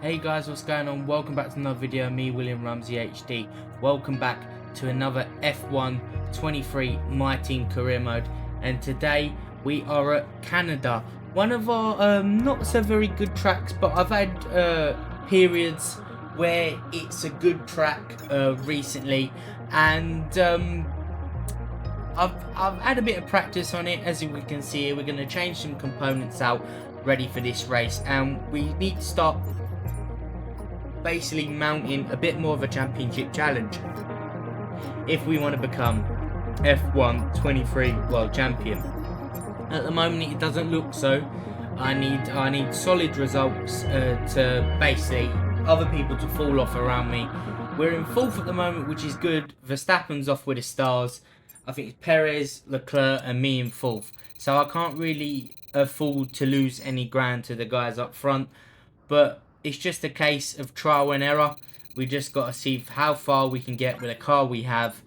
Hey guys, what's going on? Welcome back to another video. Me, William Rumsey HD. Welcome back to another F1 23 My Team career mode. And today we are at Canada. One of our not so very good tracks, but I've had periods where it's a good track recently, and I've had a bit of practice on it. As we can see here, we're going to change some components out ready for this race, and we need to start basically mounting a bit more of a championship challenge if we want to become F1 23 world champion. At the moment it doesn't look so. I need solid results to basically other people to fall off around me. We're in fourth at the moment, which is good. Verstappen's off with the stars. I think it's Perez, Leclerc and me in fourth, so I can't really afford to lose any ground to the guys up front, but it's just a case of trial and error. We just got to see how far we can get with the car we have,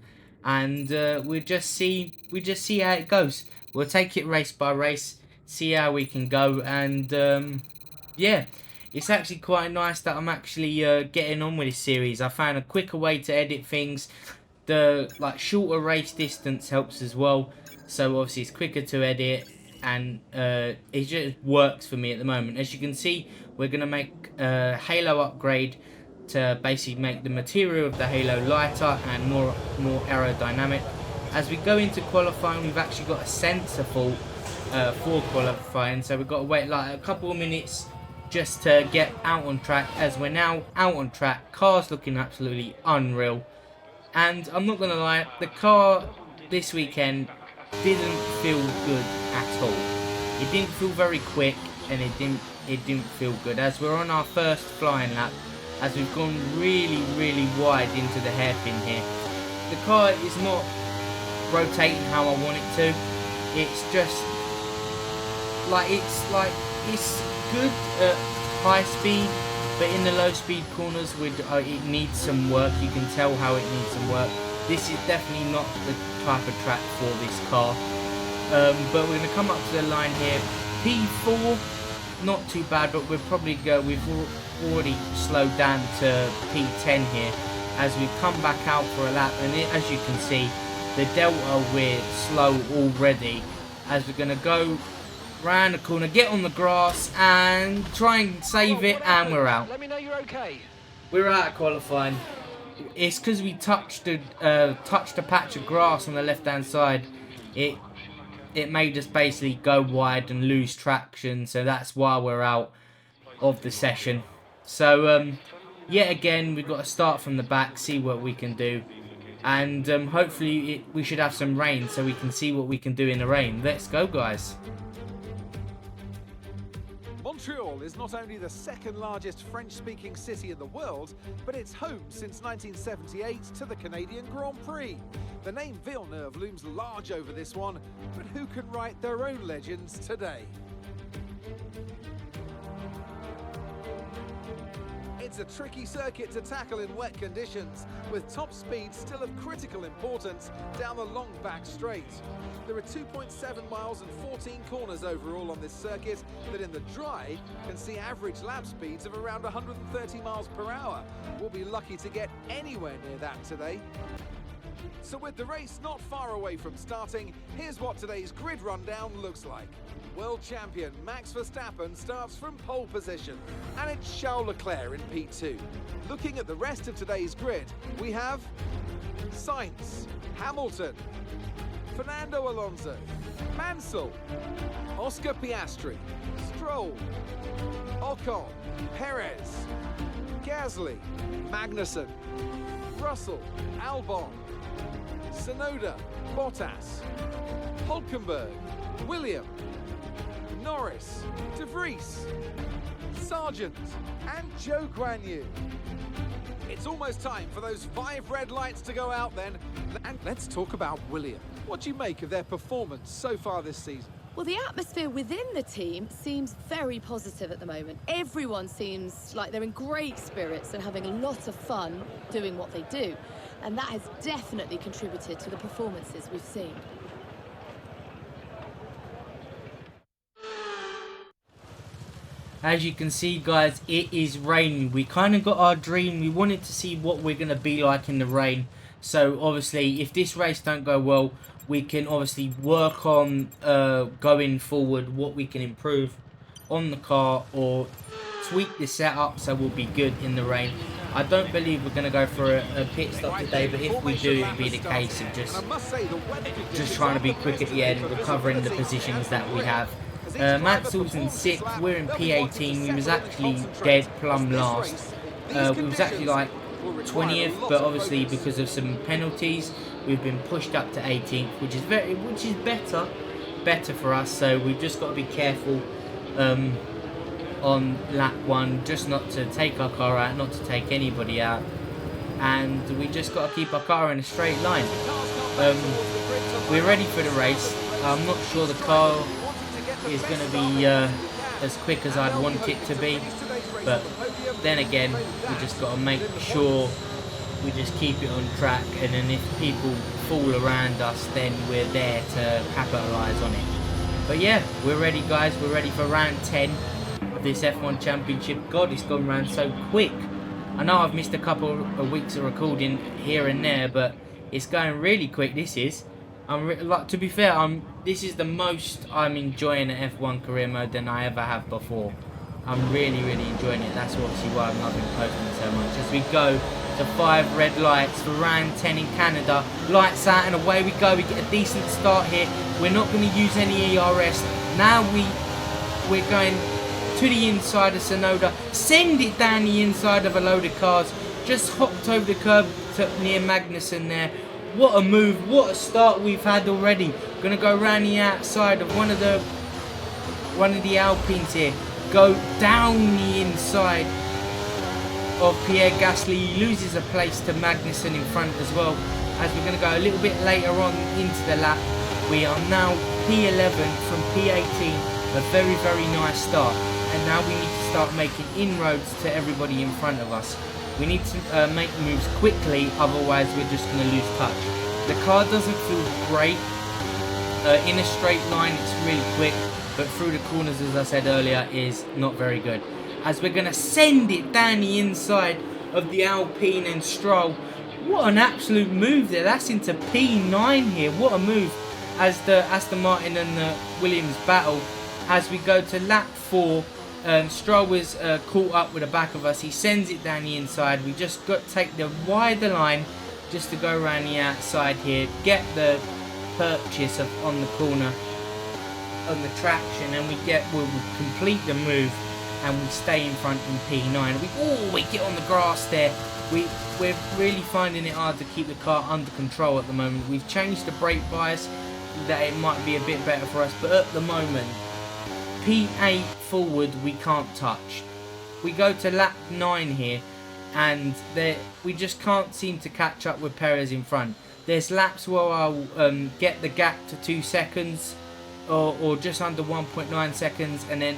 and we just see how it goes. We'll take it race by race, see how we can go, and yeah, it's actually quite nice that I'm actually getting on with this series. I found a quicker way to edit things. The shorter race distance helps as well, so obviously it's quicker to edit, and it just works for me at the moment. As you can see, we're going to make a halo upgrade to basically make the material of the halo lighter and more aerodynamic. As we go into qualifying, we've actually got a sensor fault for qualifying, so we've got to wait like a couple of minutes just to get out on track. As we're now out on track, car's looking absolutely unreal, and I'm not going to lie, the car this weekend didn't feel good at all. It didn't feel very quick, and it didn't feel good. As we're on our first flying lap, as we've gone really wide into the hairpin here, the car is not rotating how I want it to. It's just it's good at high speed, but in the low speed corners it needs some work. You can tell how it needs some work. This is definitely not the type of track for this car. But we're going to come up to the line here. P4, not too bad, but we've already slowed down to P10 here as we come back out for a lap. And as you can see, the delta, we're slow already, as we're going to go round the corner, get on the grass and try and save it, and we're out. Let me know you're okay. We're out of qualifying. It's because we touched a patch of grass on the left hand side. It made us basically go wide and lose traction, so that's why we're out of the session. So yet again, we've got to start from the back, see what we can do, and hopefully we should have some rain so we can see what we can do in the rain. Let's go, guys. Montreal is not only the second largest French-speaking city in the world, but it's home since 1978 to the Canadian Grand Prix. The name Villeneuve looms large over this one, but who can write their own legends today? It's a tricky circuit to tackle in wet conditions, with top speed still of critical importance down the long back straight. There are 2.7 miles and 14 corners overall on this circuit that in the dry can see average lap speeds of around 130 miles per hour. We'll be lucky to get anywhere near that today. So with the race not far away from starting, here's what today's grid rundown looks like. World champion Max Verstappen starts from pole position, and it's Charles Leclerc in P2. Looking at the rest of today's grid, we have Sainz, Hamilton, Fernando Alonso, Mansell, Oscar Piastri, Stroll, Ocon, Perez, Gasly, Magnussen, Russell, Albon, Tsunoda, Bottas, Hulkenberg, Williams, Norris, De Vries, Sargent, and Zhou Guanyu. It's almost time for those 5 red lights to go out then. And let's talk about Williams. What do you make of their performance so far this season? Well, the atmosphere within the team seems very positive at the moment. Everyone seems like they're in great spirits and having a lot of fun doing what they do. And that has definitely contributed to the performances we've seen. As you can see, guys, it is raining. We kind of got our dream. We wanted to see what we're going to be like in the rain. So obviously, if this race don't go well, we can obviously work on going forward, what we can improve on the car or tweak the setup so we'll be good in the rain. I don't believe we're going to go for a pit stop today, but if we do, it'll be the case of just trying to be quick at the end, recovering the positions that we have. Mansell's in 6th, we're in P18, we was actually dead plumb last. We was actually like 20th, but obviously because of some penalties, we've been pushed up to 18th, which is better for us. So we've just got to be careful on lap 1, just not to take our car out, not to take anybody out, and we just got to keep our car in a straight line. We're ready for the race. I'm not sure the car is going to be as quick as I'd want it to be, but then again, we just got to make sure we just keep it on track, and then if people fall around us, then we're there to capitalise on it. But yeah, we're ready, guys. We're ready for round 10 of this F1 Championship. God, it's gone round so quick. I know I've missed a couple of weeks of recording here and there, but it's going really quick. This is. Like, to be fair, this is the most I'm enjoying an F1 career mode than I ever have before. I'm really enjoying it. That's obviously why I'm loving posting so much. As we go to 5 red lights for round 10 in Canada. Lights out and away we go. We get a decent start here. We're not going to use any ERS. Now we're going to the inside of Sonoda. Send it down the inside of a load of cars. Just hopped over the curb near Magnussen there. What a move, what a start we've had already. Gonna go around the outside of one of the Alpines here. Go down the inside of Pierre Gasly. He loses a place to Magnussen in front as well. As we're gonna go a little bit later on into the lap. We are now P11 from P18. A very nice start. And now we need to start making inroads to everybody in front of us. We need to make moves quickly, otherwise we're just going to lose touch. The car doesn't feel great. In a straight line it's really quick, but through the corners, as I said earlier, is not very good. As we're going to send it down the inside of the Alpine and Stroll. What an absolute move there. That's into P9 here. What a move. As the Aston Martin and the Williams battle. As we go to lap 4. Stroll was caught up with the back of us. He sends it down the inside. We just got to take the wider line just to go around the outside here, get the purchase on the corner on the traction, and we'll complete the move and we stay in front in P9. We get on the grass there. We're really finding it hard to keep the car under control at the moment. We've changed the brake bias that it might be a bit better for us, but at the moment P8 forward we can't touch. We go to lap 9 here, and we just can't seem to catch up with Perez in front. There's laps where I'll get the gap to 2 seconds or just under 1.9 seconds, and then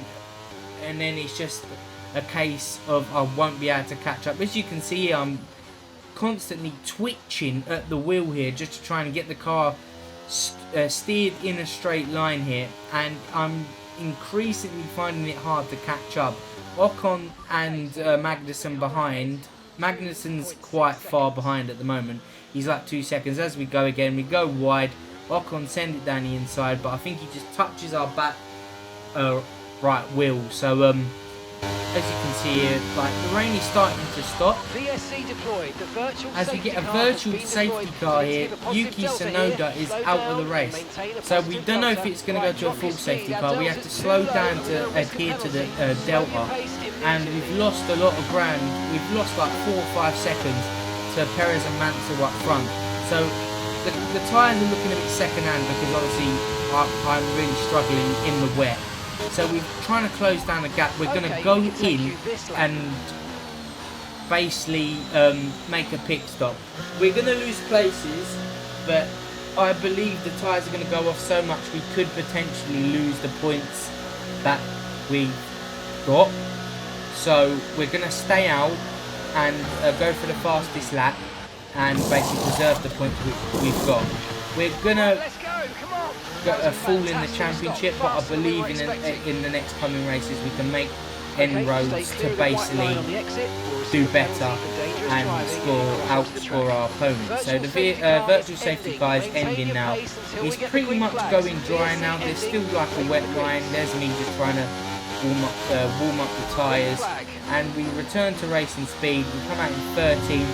it's just a case of I won't be able to catch up. As you can see, I'm constantly twitching at the wheel here just to try and get the car steered in a straight line here, and I'm increasingly finding it hard to catch up. Ocon and Magnussen behind. Magnussen's quite far behind at the moment. He's like 2 seconds. As we go again, we go wide. Ocon send it down the inside, but I think he just touches our back right wheel. So as you can see here, like, the rain is starting to stop. VSC deployed, the virtual as we get a virtual safety car here. Yuki Tsunoda is out of the race, so we don't know if it's going to go to a full safety car. We have to slow down to adhere to the delta, and we've lost a lot of ground. We've lost like 4 or 5 seconds to Perez and Mansell up front. So the tyres are looking a bit second hand, because obviously I'm really struggling in the wet. So we're trying to close down the gap. We're going to go in and basically make a pit stop. We're going to lose places, but I believe the tyres are going to go off so much we could potentially lose the points that we got. So we're going to stay out and go for the fastest lap and basically preserve the points we've got. We're going to fall in the championship, but I believe in the next coming races we can make inroads to basically do better and outscore our opponents. So the virtual safety car is ending now. It's pretty much going dry now. There's still like a wet line. There's me just trying to warm up the tyres, and we return to racing speed. We come out in 13th.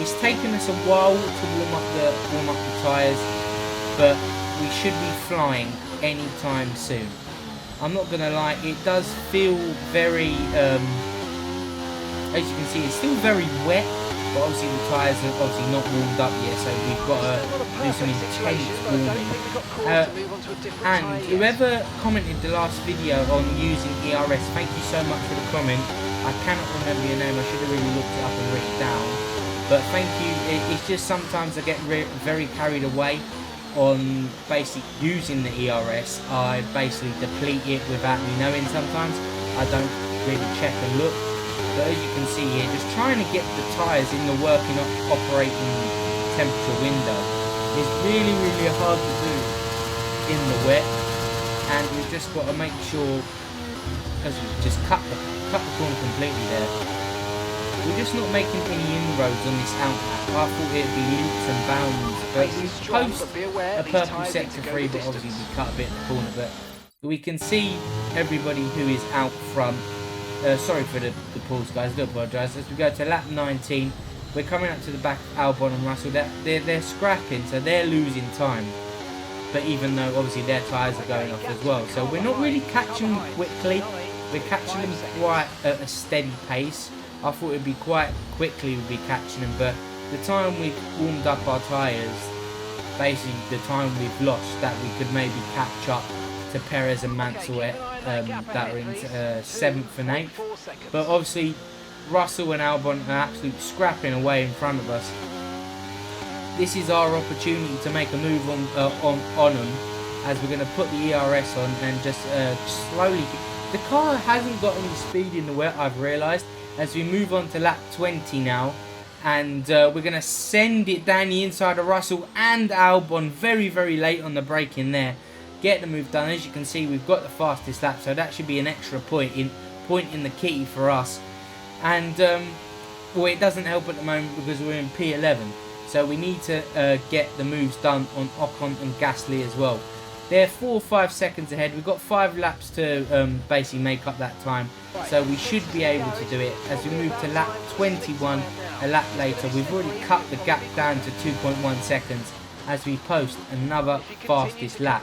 It's taken us a while to warm up the tyres, but we should be flying anytime soon. I'm not gonna lie, it does feel very, as you can see, it's still very wet, but obviously the tyres are obviously not warmed up yet, so we've got to do some intense warming. And whoever commented the last video on using ERS, thank you so much for the comment. I cannot remember your name, I should have really looked it up and written it down. But thank you, it's just sometimes I get very carried away on basically using the ERS. I basically deplete it without me knowing sometimes. I don't really check and look. But as you can see here, just trying to get the tyres in the working operating temperature window is really hard to do in the wet. And we've just got to make sure, because we've just cut the corner completely there, we're just not making any inroads on this outlap. I thought it'd be leaps and bounds, but we post a purple sector 3, but obviously we cut a bit in the corner. But we can see everybody who is out front. Sorry for the pause, guys. I do apologise. As we go to lap 19, we're coming up to the back of Albon and Russell. They're scrapping, so they're losing time. But even though obviously their tyres are going off as well, so we're not really catching them quickly. We're catching them quite at a steady pace. I thought it'd be quite quickly we'd be catching them, but the time we've warmed up our tyres, basically the time we've lost, that we could maybe catch up to Perez and Mansell that are in 7th and 8th. But obviously Russell and Albon are absolutely scrapping away in front of us. This is our opportunity to make a move on them, as we're going to put the ERS on and just slowly. The car hasn't got any speed in the wet, I've realised. As we move on to lap 20 now, and we're going to send it down the inside of Russell and Albon very late on the braking there. Get the move done. As you can see, we've got the fastest lap, so that should be an extra point in the kitty for us. And well, it doesn't help at the moment because we're in P11, so we need to get the moves done on Ocon and Gasly as well. They're 4 or 5 seconds ahead. We've got 5 laps to basically make up that time, so we should be able to do it. As we move to lap 21, a lap later, we've already cut the gap down to 2.1 seconds as we post another fastest lap.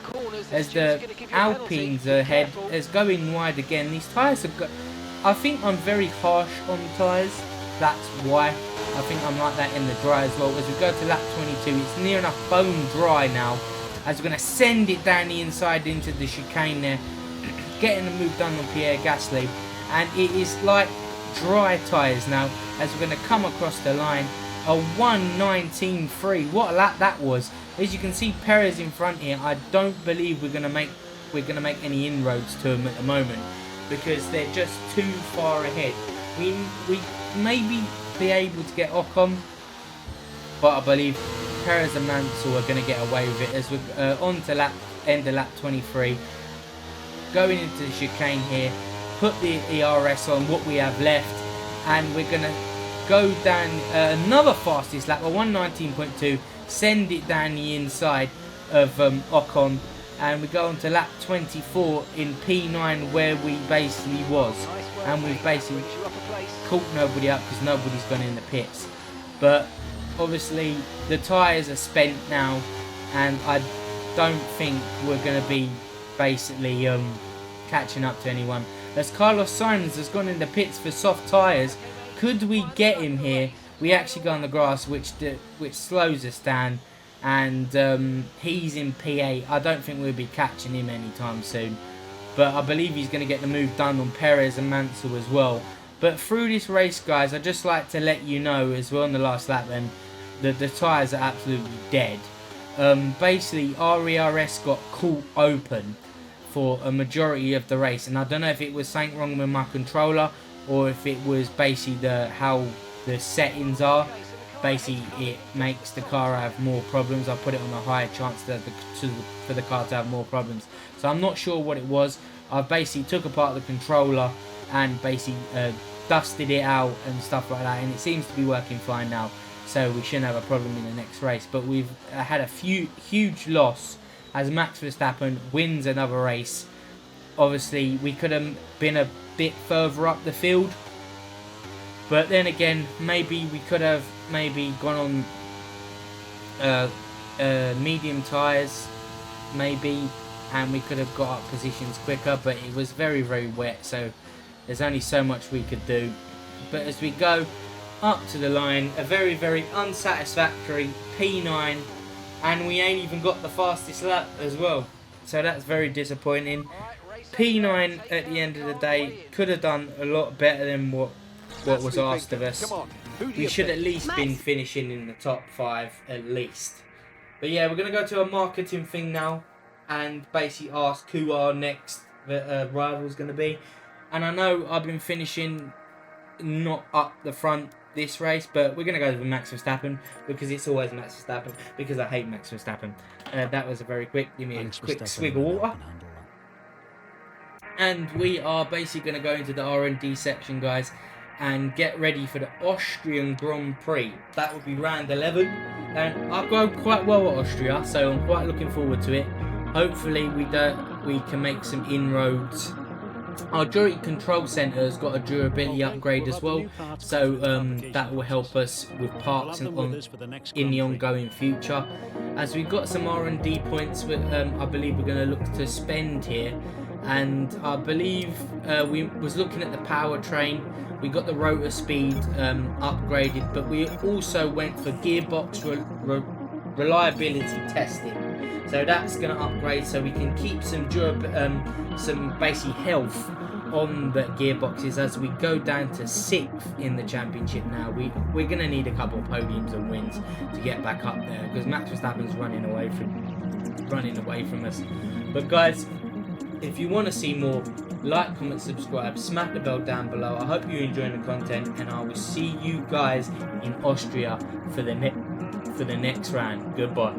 As the Alpines ahead, is going wide again. These tyres have got, I think I'm very harsh on the tyres. That's why. I think I'm like that in the dry as well. As we go to lap 22, it's near enough bone dry now. As we're going to send it down the inside into the chicane there, getting the move done on Pierre Gasly, and it is like dry tyres now. As we're going to come across the line, a 1:19.3. What a lap that was! As you can see, Perez in front here. I don't believe we're going to make any inroads to him at the moment because they're just too far ahead. We maybe be able to get Ocon, but I believe Perez and Mansell are going to get away with it. As we're on to end of lap 23, going into the chicane here, put the ERS on what we have left, and we're going to go down another fastest lap, a 1:19.2, send it down the inside of Ocon, and we go on to lap 24 in P9 where we basically was, and we've basically caught nobody up because nobody's gone in the pits. But obviously the tyres are spent now, and I don't think we're going to be basically catching up to anyone. As Carlos Sainz has gone in the pits for soft tyres, could we get him here? We actually go on the grass, which slows us down, and he's in P8. I don't think we'll be catching him anytime soon, but I believe he's going to get the move done on Perez and Mansell as well. But through this race, guys, I'd just like to let you know, as we're on the last lap then, that the tyres are absolutely dead. Basically, our ERS got caught open for a majority of the race, and I don't know if it was something wrong with my controller or if it was basically how the settings are. Basically, it makes the car have more problems. I put it on a higher chance for the car to have more problems. So I'm not sure what it was. I basically took apart the controller and basically dusted it out and stuff like that, and it seems to be working fine now, so we shouldn't have a problem in the next race. But we've had a huge loss as Max Verstappen wins another race. Obviously we could have been a bit further up the field, but then again, maybe we could have gone on medium tyres, maybe, and we could have got up positions quicker, but it was very wet, so there's only so much we could do. But as we go up to the line, a very unsatisfactory P9, and we ain't even got the fastest lap as well, so that's very disappointing. P9 at the end of the day could have done a lot better than what was asked of us. We should at least been finishing in the top 5 at least. But yeah, we're going to go to a marketing thing now and basically ask who our next rival is going to be. And I know I've been finishing not up the front this race, but we're going to go with Max Verstappen because it's always Max Verstappen, because I hate Max Verstappen. That was a very quick, give me a quick swig of water. And we are basically going to go into the R&D section, guys, and get ready for the Austrian Grand Prix. That will be round 11, and I've gone quite well at Austria, so I'm quite looking forward to it. Hopefully we can make some inroads. Our durability control centre has got a durability upgrade as well, so that will help us with parks in the ongoing future. As we've got some R&D points, I believe we're going to look to spend here, and I believe we was looking at the powertrain. We got the rotor speed upgraded, but we also went for gearbox reliability testing. So that's going to upgrade, so we can keep some basic health on the gearboxes as we go down to 6th in the championship now. We're going to need a couple of podiums and wins to get back up there, because Max Verstappen's running away from us. But guys, if you want to see more, like, comment, subscribe, smack the bell down below. I hope you're enjoying the content, and I will see you guys in Austria for the next round. Goodbye.